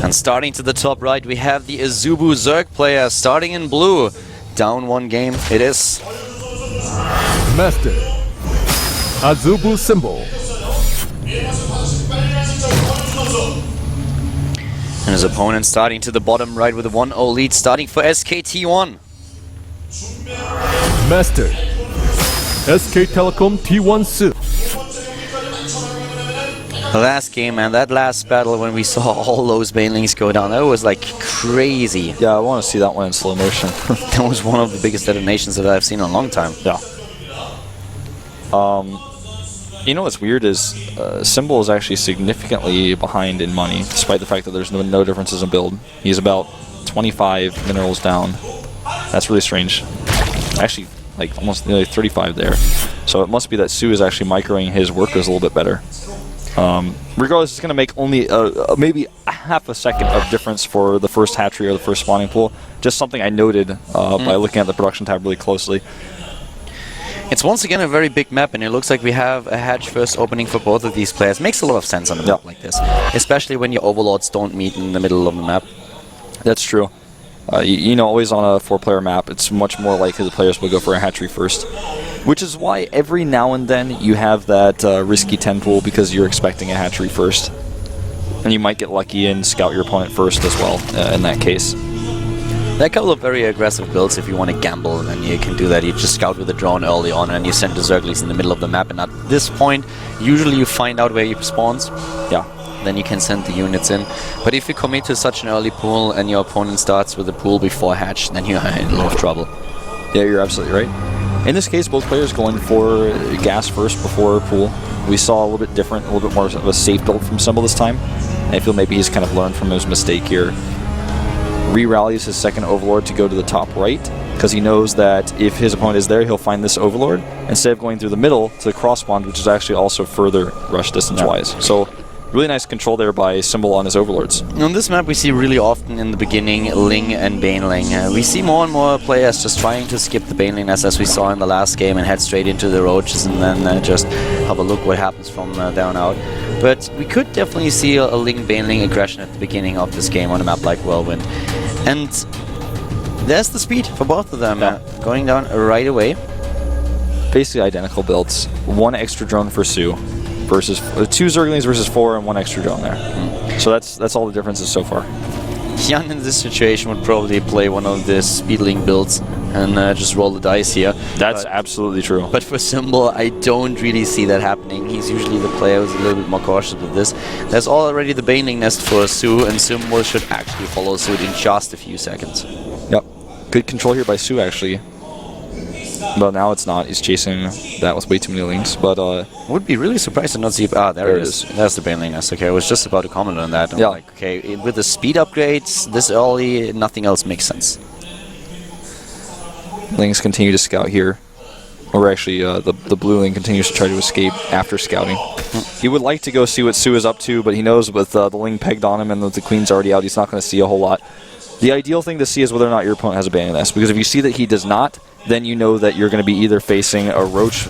And starting to the top right, we have the Azubu Zerg player starting in blue. Down one game, it is. Master Azubu Symbol. And his opponent starting to the bottom right with a 1-0 lead, starting for SKT1. Master SK Telecom T1 Su. The last game and that last battle when we saw all those banelings go down, that was like crazy. Yeah, I want to see that one in slow motion. That was one of the biggest detonations that I've seen in a long time. Yeah. You know what's weird is Symbol is actually significantly behind in money, despite the fact that there's no differences in build. He's about 25 minerals down. That's really strange. Actually, like almost nearly 35 there. So it must be that Su is actually microing his workers a little bit better. Regardless, it's going to make only maybe a half a second of difference for the first hatchery or the first spawning pool. Just something I noted by looking at the production tab really closely. It's once again a very big map, and it looks like we have a hatch first opening for both of these players. Makes a lot of sense on a map like this, especially when your overlords don't meet in the middle of the map. That's true. You know, always on a 4-player map, it's much more likely the players will go for a hatchery first. Which is why every now and then you have that risky 10 pool because you're expecting a hatchery first. And you might get lucky and scout your opponent first as well in that case. There are a couple of very aggressive builds if you want to gamble, and you can do that. You just scout with a drone early on and you send the Zerglies in the middle of the map, and at this point, usually you find out where he spawns. Yeah. Then you can send the units in. But if you commit to such an early pool and your opponent starts with a pool before hatch, then you're in a lot of trouble. Yeah, you're absolutely right. In this case, both players going for gas first before pool. We saw a little bit different, a little bit more of a safe build from Symbol this time. And I feel maybe he's kind of learned from his mistake here. Re-rallies his second Overlord to go to the top right, because he knows that if his opponent is there, he'll find this Overlord, instead of going through the middle to the cross spawn, which is actually also further rush distance-wise. So, really nice control there by Symbol on his Overlords. On this map we see really often in the beginning Ling and Baneling. We see more and more players just trying to skip the Baneling nest as we saw in the last game and head straight into the roaches and then just have a look what happens from there on out. But we could definitely see a Ling Baneling aggression at the beginning of this game on a map like Whirlwind. And there's the speed for both of them going down right away. Basically identical builds. One extra drone for Su. Versus 2 Zerglings versus 4 and 1 extra drone there. So that's all the differences so far. Jan in this situation would probably play one of the Speedling builds and just roll the dice here. That's absolutely true. But for Symbol, I don't really see that happening. He's usually the player who's a little bit more cautious with this. There's already the Baneling nest for Su, and Symbol should actually follow suit in just a few seconds. Yep. Good control here by Su actually. But now it's not. He's chasing that with way too many links. But would be really surprised to not see. There it is. There's the Baneling nest. Okay, I was just about to comment on that. I'm like, okay, with the speed upgrades this early, nothing else makes sense. Lings continue to scout here. Or actually, the blue Ling continues to try to escape after scouting. He would like to go see what Su is up to, but he knows with the Ling pegged on him and the Queen's already out, he's not going to see a whole lot. The ideal thing to see is whether or not your opponent has a Baneling nest, because if you see that he does not, then you know that you're going to be either facing a Roach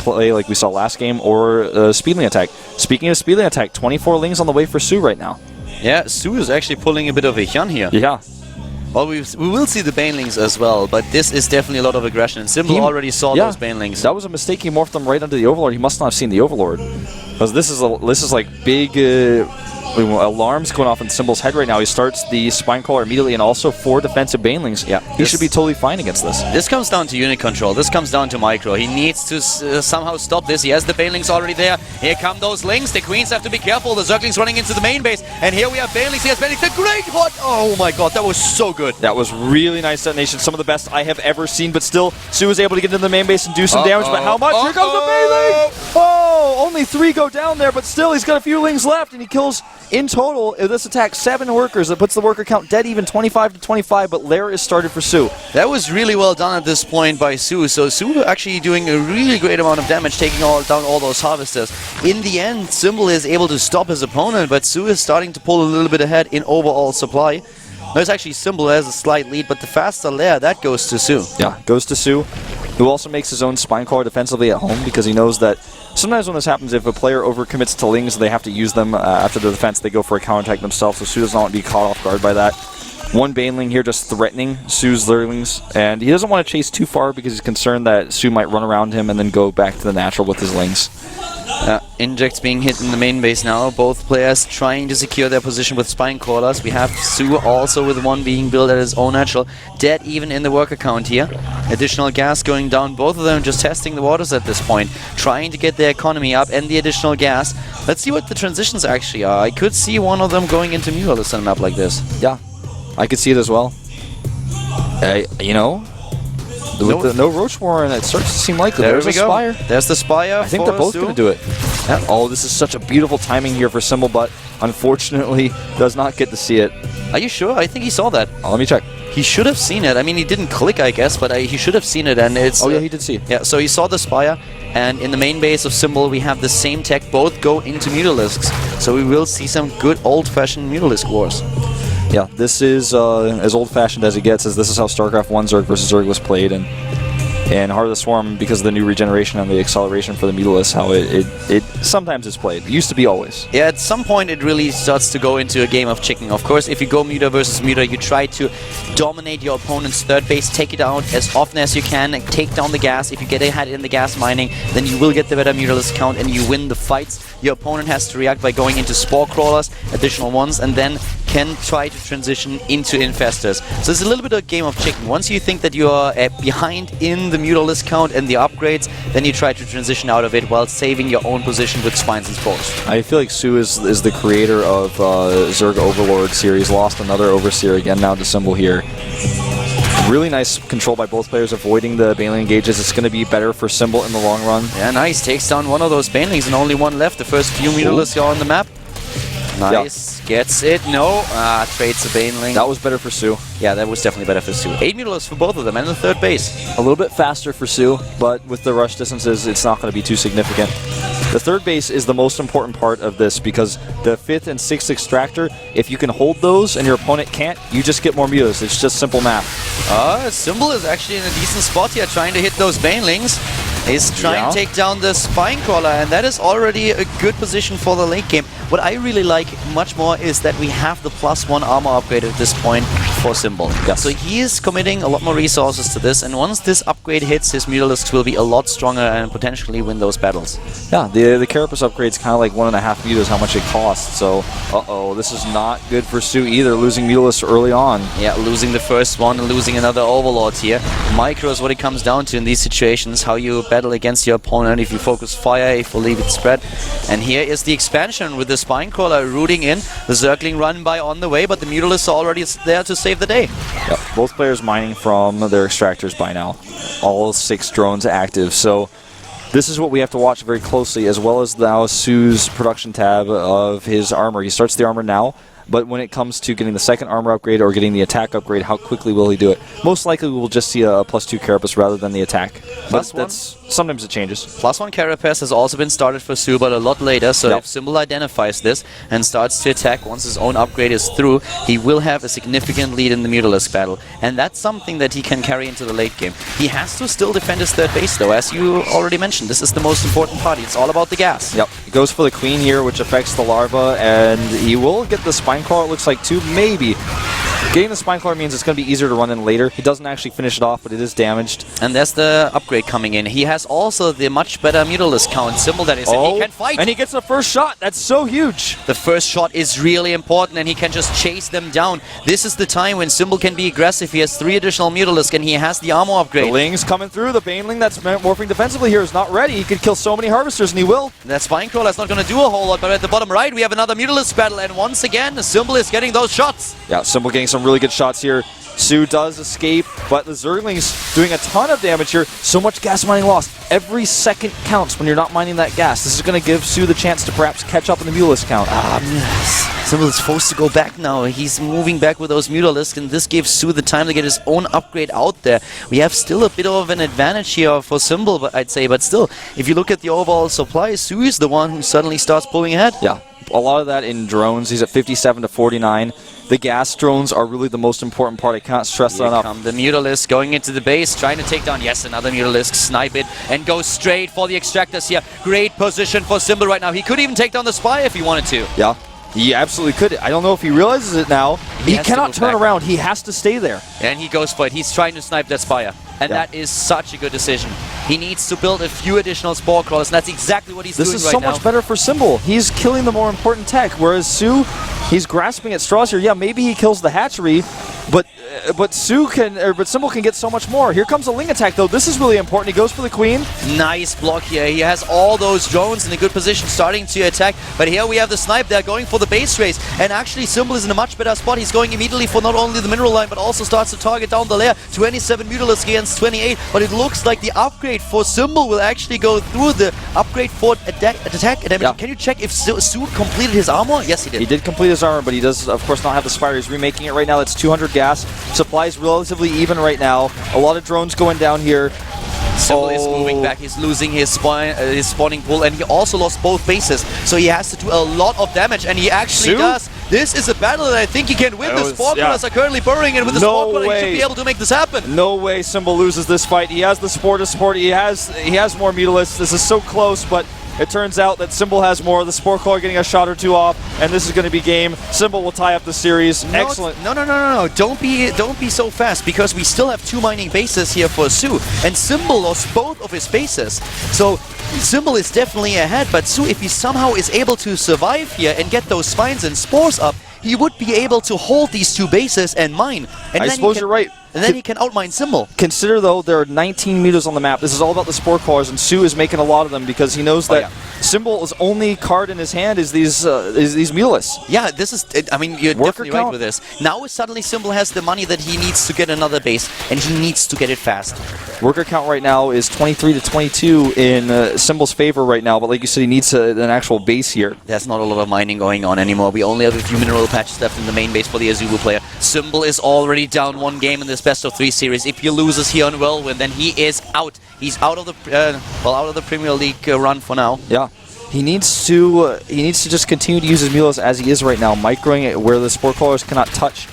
play like we saw last game or a Speedling attack. Speaking of Speedling attack, 24 Lings on the way for Su right now. Yeah, Su is actually pulling a bit of a Hyun here. Yeah. Well, we will see the Banelings as well, but this is definitely a lot of aggression. And Symbol already saw those Banelings. That was a mistake. He morphed them right under the Overlord. He must not have seen the Overlord. Because this is like big alarms going off in Symbol's head right now. He starts the Spine Crawler immediately and also 4 defensive Banelings. Yeah, he should be totally fine against this. This comes down to unit control. This comes down to micro. He needs to somehow stop this. He has the Banelings already there. Here come those Lings. The Queens have to be careful. The Zerglings running into the main base. And here we have Banelings. He has Banelings. The great hot. Oh my god, that was so good. That was really nice detonation. Some of the best I have ever seen. But still, Su was able to get into the main base and do some damage. But how much? Here comes the Baneling! Oh, only 3 go down there. But still, he's got a few Lings left. And he kills, in total, this attack, 7 workers. That puts the worker count dead even, 25 to 25. But Lair is started for Su. That was really well done at this point by Su. So Su actually doing a really great amount of damage, taking down all those harvesters. In the end, Symbol is able to stop his opponent, but Su is starting to pull a little bit ahead in overall supply. There's actually Symbol has a slight lead, but the faster Lair, that goes to Su. Yeah, goes to Su. who also makes his own Spinecrawler defensively at home because he knows that sometimes when this happens, if a player overcommits to Lings, they have to use them after the defense, they go for a counterattack themselves, so Su does not want to be caught off guard by that. One Baneling here just threatening Su's Lurlings, and he doesn't want to chase too far because he's concerned that Su might run around him and then go back to the natural with his Lings. Injects being hit in the main base now. Both players trying to secure their position with spine crawlers. We have Su also with one being built at his own natural. Dead even in the worker count here. Additional gas going down. Both of them just testing the waters at this point. Trying to get their economy up and the additional gas. Let's see what the transitions actually are. I could see one of them going into Muralist on a map like this. Yeah, I could see it as well. You know, with no Roach Warren, it starts to seem likely. There's a Spire. There's the Spire. I think they're both going to do it. Yeah. Oh, this is such a beautiful timing here for Symbol, but unfortunately does not get to see it. Are you sure? I think he saw that. Oh, let me check. He should have seen it. I mean, he didn't click, I guess, but he should have seen it. And it's. Oh yeah, he did see it. Yeah, so he saw the Spire, and in the main base of Symbol, we have the same tech. Both go into Mutalisks, so we will see some good old-fashioned Mutalisk wars. Yeah, this is as old-fashioned as it gets, as this is how StarCraft 1 Zerg versus Zerg was played, and Heart of the Swarm, because of the new regeneration and the acceleration for the Mutalisk, how it sometimes is played. It used to be always. Yeah, at some point it really starts to go into a game of chicken. Of course, if you go Muta versus Muta, you try to dominate your opponent's third base, take it out as often as you can, and take down the gas. If you get ahead in the gas mining, then you will get the better Mutalisk count and you win the fights. Your opponent has to react by going into Spore Crawlers, additional ones, and then can try to transition into Infestors. So it's a little bit of a game of chicken. Once you think that you are behind in the Mutalisk count and the upgrades, then you try to transition out of it while saving your own position with Spines and Spores. I feel like Su is the creator of Zerg Overlord series. Lost another Overseer again now to Symbol here. Really nice control by both players, avoiding the Baneling engages. It's going to be better for Symbol in the long run. Yeah, nice. Takes down one of those Banelings and only one left. The first few Mutalisks are on the map. Nice. Yeah. Gets it. No. Trades the Baneling. That was better for Su. Yeah, that was definitely better for Su. 8 Mutalisks for both of them and the third base. A little bit faster for Su, but with the rush distances, it's not going to be too significant. The third base is the most important part of this because the 5th and 6th extractor, if you can hold those and your opponent can't, you just get more Mutas. It's just simple math. Symbol is actually in a decent spot here, trying to hit those Banelings. He's trying to take down the Spinecrawler, and that is already a good position for the late game. What I really like much more is that we have the +1 armor upgrade at this point for Symbol. Yes. So he is committing a lot more resources to this, and once this upgrade hits, his Mutalisks will be a lot stronger and potentially win those battles. Yeah, the Carapace upgrade is kind of like 1.5 Mutas, how much it costs. So, this is not good for Su either, losing Mutalisks early on. Yeah, losing the first one and losing another Overlord here. Micro is what it comes down to in these situations, how you battle against your opponent, if you focus fire, if you leave it spread. And here is the expansion with the Spinecrawler rooting in, the Zergling run by on the way, but the Mutalisks are already there to save the day. Yep, both players mining from their extractors by now. All 6 drones active, so this is what we have to watch very closely, as well as now Su's production tab of his armor. He starts the armor now, but when it comes to getting the second armor upgrade or getting the attack upgrade, how quickly will he do it? Most likely we'll just see a +2 Carapace rather than the attack. But sometimes it changes. +1 Carapace has also been started for Su, but a lot later, so if Symbol identifies this and starts to attack once his own upgrade is through, he will have a significant lead in the Mutalisk battle. And that's something that he can carry into the late game. He has to still defend his third base though, as you already mentioned. This is the most important part. It's all about the gas. Yep, he goes for the Queen here, which affects the Larva, and he will get the Spinecrawler, it looks like, too, maybe. Getting the Spinecrawler means it's going to be easier to run in later. He doesn't actually finish it off, but it is damaged. And there's the upgrade coming in. He has also the much better Mutalisk count Symbol that is, and he can fight. And he gets the first shot. That's so huge. The first shot is really important, and he can just chase them down. This is the time when Symbol can be aggressive. He has 3 additional Mutalisk, and he has the armor upgrade. The Ling's coming through. The Baneling that's morphing defensively here is not ready. He could kill so many Harvesters, and he will. That Spinecrawler is not going to do a whole lot, but at the bottom right, we have another Mutalisk battle, and once again, the Symbol is getting those shots. Yeah, Symbol getting some really good shots here. Su does escape, but the Zergling's doing a ton of damage here. So much gas mining lost. Every second counts when you're not mining that gas. This is going to give Su the chance to perhaps catch up in the Mutalisk count. Symbol is forced to go back now. He's moving back with those Mutalisks, and this gives Su the time to get his own upgrade out there. We have still a bit of an advantage here for Symbol, I'd say, but still, if you look at the overall supply, Su is the one who suddenly starts pulling ahead. Yeah. a lot of that in drones. He's at 57 to 49. The gas drones are really the most important part. I can't stress that enough. Come the Mutalisk going into the base, trying to take down, yes, another Mutalisk, snipe it, and go straight for the extractors here. Great position for Symbol right now. He could even take down the Spy if he wanted to. Yeah, he absolutely could. I don't know if he realizes it now. He cannot turn around. He has to stay there. And he goes for it. He's trying to snipe that Spire. And that is such a good decision. He needs to build a few additional Spore Crawlers, and that's exactly what he's doing right now. This is so much better for Symbol. He's killing the more important tech, whereas Su, he's grasping at straws here. Yeah, maybe he kills the hatchery, but Symbol can get so much more. Here comes a Ling attack, though. This is really important. He goes for the Queen. Nice block here. He has all those drones in a good position starting to attack, but here we have the snipe. They're going for the base race, and actually Symbol is in a much better spot. He's going immediately for not only the mineral line, but also starts to target down the layer. 27 Mutalisk against 28, but it looks like the upgrade for Symbol will actually go through the upgrade for attack damage. Yeah. Can you check if Su completed his armor? Yes, he did. He did complete his armor, but he does, of course, not have the Spire. He's remaking it right now. That's 200 gas. Supply's relatively even right now. A lot of drones going down here. Symbol is moving back. He's losing his spawning pool, and he also lost both bases, so he has to do a lot of damage, and he actually does. This is a battle that I think he can win. The Spore Crawlers are currently burrowing, and with the Spore Crawler, he should be able to make this happen. No way Symbol loses this fight. He has the Spore to support. He has more Mutalisks. This is so close, but it turns out that Symbol has more. The Spore Crawler getting a shot or two off, and this is going to be game. Symbol will tie up the series. Excellent. No. Don't be so fast, because we still have 2 mining bases here for Su, and Symbol lost both of his bases. So Symbol is definitely ahead, but Su, if he somehow is able to survive here and get those spines and spores up, he would be able to hold these 2 bases and mine. And I suppose you're right. And then he can outmine Symbol. Consider, though, there are 19 meters on the map. This is all about the Spore Crawlers, and Su is making a lot of them because he knows that Symbol's only card in his hand is these Mutalisks. Yeah, this is, I mean, you're definitely right with this. Now suddenly Symbol has the money that he needs to get another base, and he needs to get it fast. Worker count right now is 23 to 22 in Symbol's favor right now, but like you said, he needs an actual base here. There's not a lot of mining going on anymore. We only have a few mineral patches left in the main base for the Azubu player. Symbol is already down 1 game in this best-of-3 series. If he loses here on Whirlwind, then he is out. He's out of the Premier League run for now. Yeah. He needs to just continue to use his Mutalisks as he is right now, microing it where the Spore Crawlers cannot touch,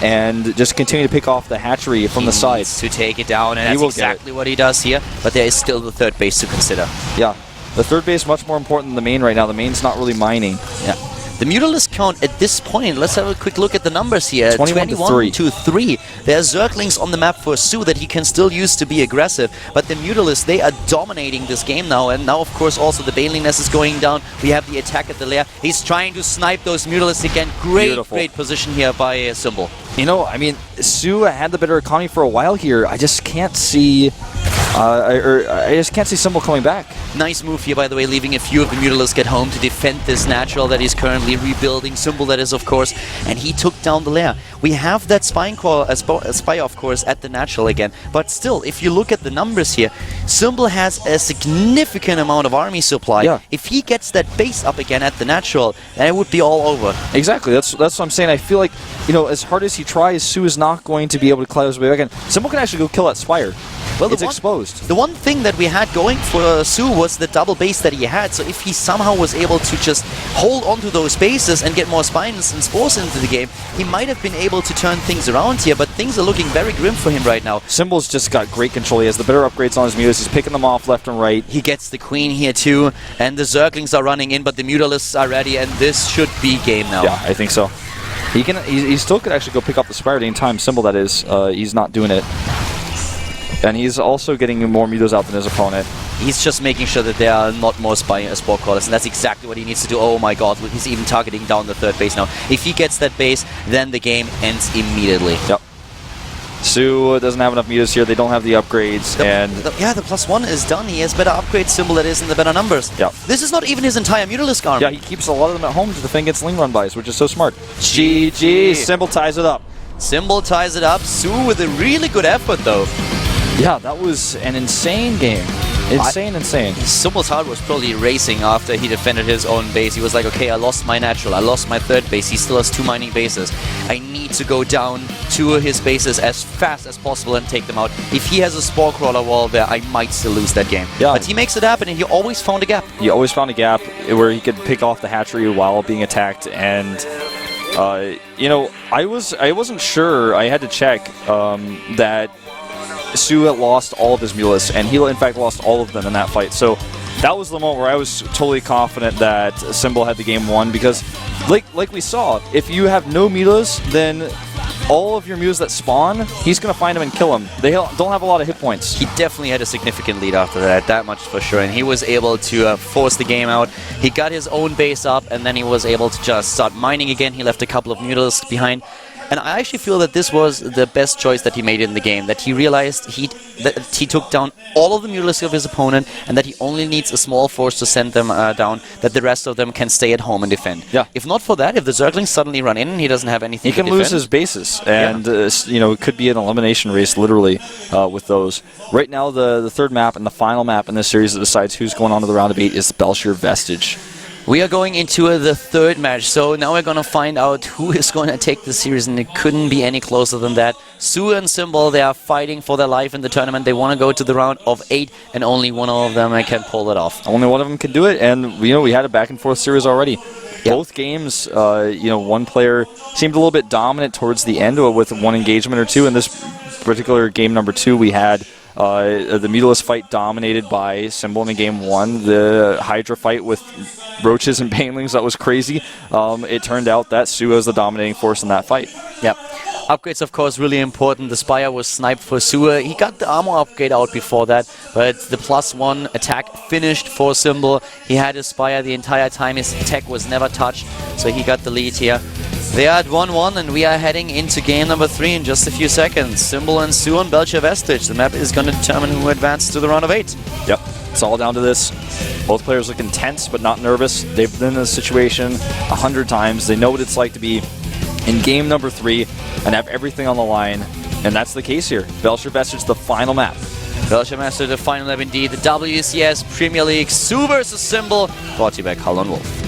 and just continue to pick off the hatchery from the side. To take it down, and that's exactly what he does here. But there is still the 3rd base to consider. Yeah. The 3rd base is much more important than the main right now. The main's not really mining. Yeah. The Mutalisk count at this point, let's have a quick look at the numbers here. 21 to 3. There are Zerglings on the map for Su that he can still use to be aggressive, but the Mutalisk, they are dominating this game now, and now, of course, also the Baneliness is going down. We have the attack at the lair. He's trying to snipe those Mutalisks again. Great position here by Symbol. You know, I mean, Su had the better economy for a while here. I just can't see... I just can't see Symbol coming back. Nice move here, by the way, leaving a few of the Mutalisks at home to defend this natural that he's currently rebuilding. Symbol, that is, of course, and he took down the lair. We have that spy, of course, at the natural again, but still, if you look at the numbers here, Symbol has a significant amount of army supply. Yeah. If he gets that base up again at the natural, then it would be all over. Exactly, that's what I'm saying. I feel like, you know, as hard as he tries, Su is not going to be able to climb his way back in. Symbol can actually go kill that Spire. Well, it's exposed. The one thing that we had going for Su was the double base that he had, so if he somehow was able to just hold onto those bases and get more spines and spores into the game, he might have been able to turn things around here, but things are looking very grim for him right now. Symbol's just got great control. He has the better upgrades on his Mutalisks. He's picking them off left and right. He gets the Queen here too, and the Zerglings are running in, but the Mutalisks are ready, and this should be game now. Yeah, I think so. He still could actually go pick up the Spire at any time. Symbol, that is. He's not doing it. And he's also getting more Mutalisks out than his opponent. He's just making sure that there are not more Spore Crawlers, and that's exactly what he needs to do. Oh my god, he's even targeting down the 3rd base now. If he gets that base, then the game ends immediately. Yep. Su doesn't have enough Mutalisks here. They don't have the upgrades. The +1 is done. He has better upgrade Symbol, that is, and the better numbers. Yep. This is not even his entire Mutalisk army. Yeah, he keeps a lot of them at home to defend against Ling run-bys, which is so smart. GG. Symbol ties it up. Symbol ties it up. Su with a really good effort, though. Yeah, that was an insane game. Insane. Symbol's heart was probably racing after he defended his own base. He was like, okay, I lost my natural, I lost my third base, he still has 2 mining bases. I need to go down to his bases as fast as possible and take them out. If he has a Spore Crawler wall there, I might still lose that game. Yeah. But he makes it happen, and he always found a gap. He always found a gap where he could pick off the hatchery while being attacked, and you know, I wasn't sure. I had to check that Su had lost all of his Mulas, and he in fact lost all of them in that fight. So that was the moment where I was totally confident that Symbol had the game won, because like we saw, if you have no Mulas, then all of your Mulas that spawn, he's going to find them and kill them. They don't have a lot of hit points. He definitely had a significant lead after that much for sure, and he was able to force the game out. He got his own base up, and then he was able to just start mining again. He left a couple of Mulas behind. And I actually feel that this was the best choice that he made in the game, that he realized that he took down all of the Mulas of his opponent, and that he only needs a small force to send them down, that the rest of them can stay at home and defend. Yeah. If not for that, if the Zerglings suddenly run in and he doesn't have anything he can lose his bases, and you know, it could be an elimination race literally with those. Right now, the third map and the final map in this series that decides who's going on to the round of 8 is the Belshire Vestige. We are going into the third match, so now we're going to find out who is going to take the series, and it couldn't be any closer than that. Su and Symbol, they are fighting for their life in the tournament. They want to go to the round of 8, and only one of them can pull it off. Only one of them can do it, and you know, we had a back-and-forth series already. Yep. Both games, you know, one player seemed a little bit dominant towards the end with one engagement or two. In this particular game number 2, we had the Mutalist fight dominated by Symbol in game 1. The Hydra fight with Roaches and Banelings, that was crazy. It turned out that Su was the dominating force in that fight. Yep. Upgrades, of course, really important. The Spire was sniped for Su. He got the armor upgrade out before that, but the +1 attack finished for Symbol. He had his Spire the entire time. His tech was never touched, so he got the lead here. They are at 1-1, and we are heading into game number 3 in just a few seconds. Symbol and Su on Belshire Vestige. The map is going to determine who advances to the round of 8. Yep, it's all down to this. Both players looking tense but not nervous. They've been in this situation 100 times. They know what it's like to be in game number 3 and have everything on the line, and that's the case here. Belshire Vestige, the final map. Belshire Master, the final map indeed. The WCS Premier League, Su versus Symbol. Brought to you by Carl and Wolf.